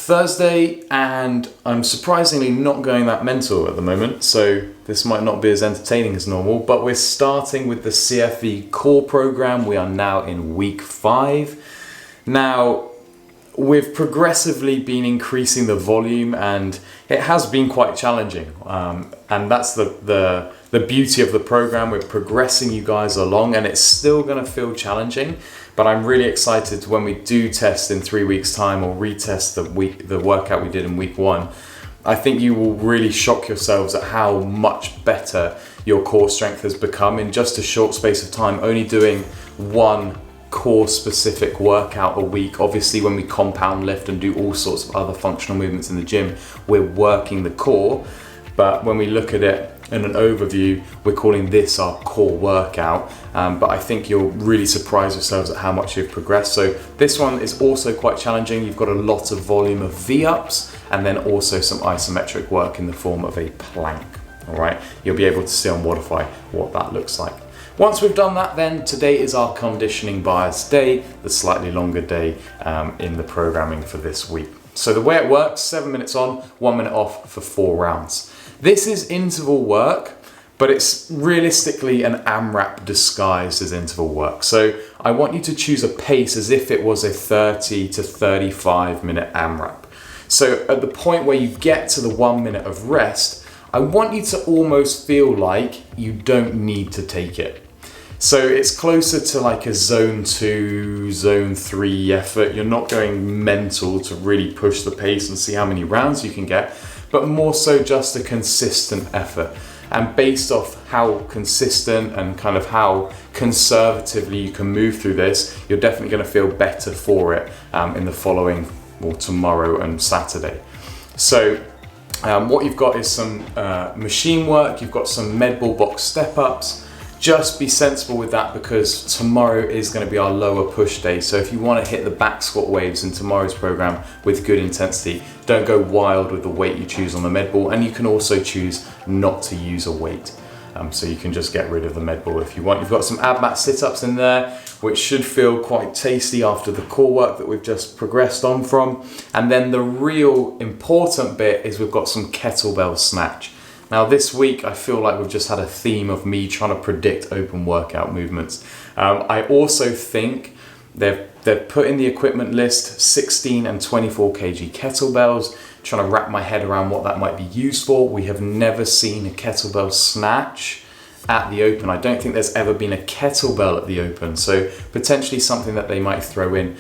Thursday, and I'm surprisingly not going that mental at the moment, so this might not be as entertaining as normal, but we're starting with the CFV core program. We are now in week 5. Now, we've progressively been increasing the volume, and it has been quite challenging, and that's the beauty of the program. We're progressing you guys along, and it's still going to feel challenging, but I'm really excited when we do test in 3 weeks time or retest the workout we did in week 1. I think you will really shock yourselves at how much better your core strength has become in just a short space of time, only doing one core specific workout a week. Obviously, when we compound lift and do all sorts of other functional movements in the gym, we're working the core, but when we look at it in an overview, we're calling this our core workout, but I think you'll really surprise yourselves at how much you've progressed. So this one is also quite challenging. You've got a lot of volume of V-ups and then also some isometric work in the form of a plank. All right, you'll be able to see on Wodify what that looks like. Once we've done that, then today is our conditioning bias day, the slightly longer day in the programming for this week. So the way it works, 7 minutes on, 1 minute off for 4 rounds. This is interval work, but it's realistically an AMRAP disguised as interval work. So I want you to choose a pace as if it was a 30 to 35 minute AMRAP. So at the point where you get to the 1 minute of rest, I want you to almost feel like you don't need to take it. So it's closer to like a zone 2, zone 3 effort. You're not going mental to really push the pace and see how many rounds you can get, but more so just a consistent effort. And based off how consistent and kind of how conservatively you can move through this, you're definitely going to feel better for it in the following, or tomorrow and Saturday. So what you've got is some machine work, you've got some med ball box step ups. Just be sensible with that because tomorrow is going to be our lower push day. So if you want to hit the back squat waves in tomorrow's program with good intensity, don't go wild with the weight you choose on the med ball. And you can also choose not to use a weight. So you can just get rid of the med ball if you want. You've got some ab mat sit-ups in there, which should feel quite tasty after the core work that we've just progressed on from. And then the real important bit is we've got some kettlebell snatch. Now this week, I feel like we've just had a theme of me trying to predict open workout movements. I also think they've put in the equipment list 16 and 24 kg kettlebells, trying to wrap my head around what that might be used for. We have never seen a kettlebell snatch at the open. I don't think there's ever been a kettlebell at the open, so potentially something that they might throw in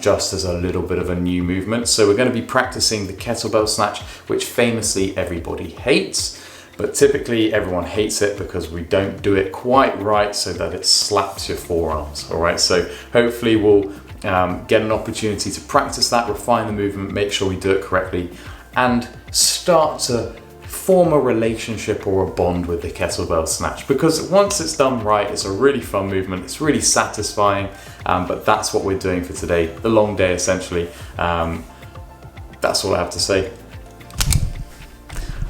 just as a little bit of a new movement. So we're going to be practicing the kettlebell snatch, which famously everybody hates. But typically everyone hates it because we don't do it quite right so that it slaps your forearms, all right? So hopefully we'll get an opportunity to practice that, refine the movement, make sure we do it correctly, and start to form a relationship or a bond with the kettlebell snatch. Because once it's done right, it's a really fun movement, it's really satisfying, but that's what we're doing for today, the long day essentially. That's all I have to say.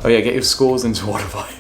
Oh yeah, get your scores into Wodify.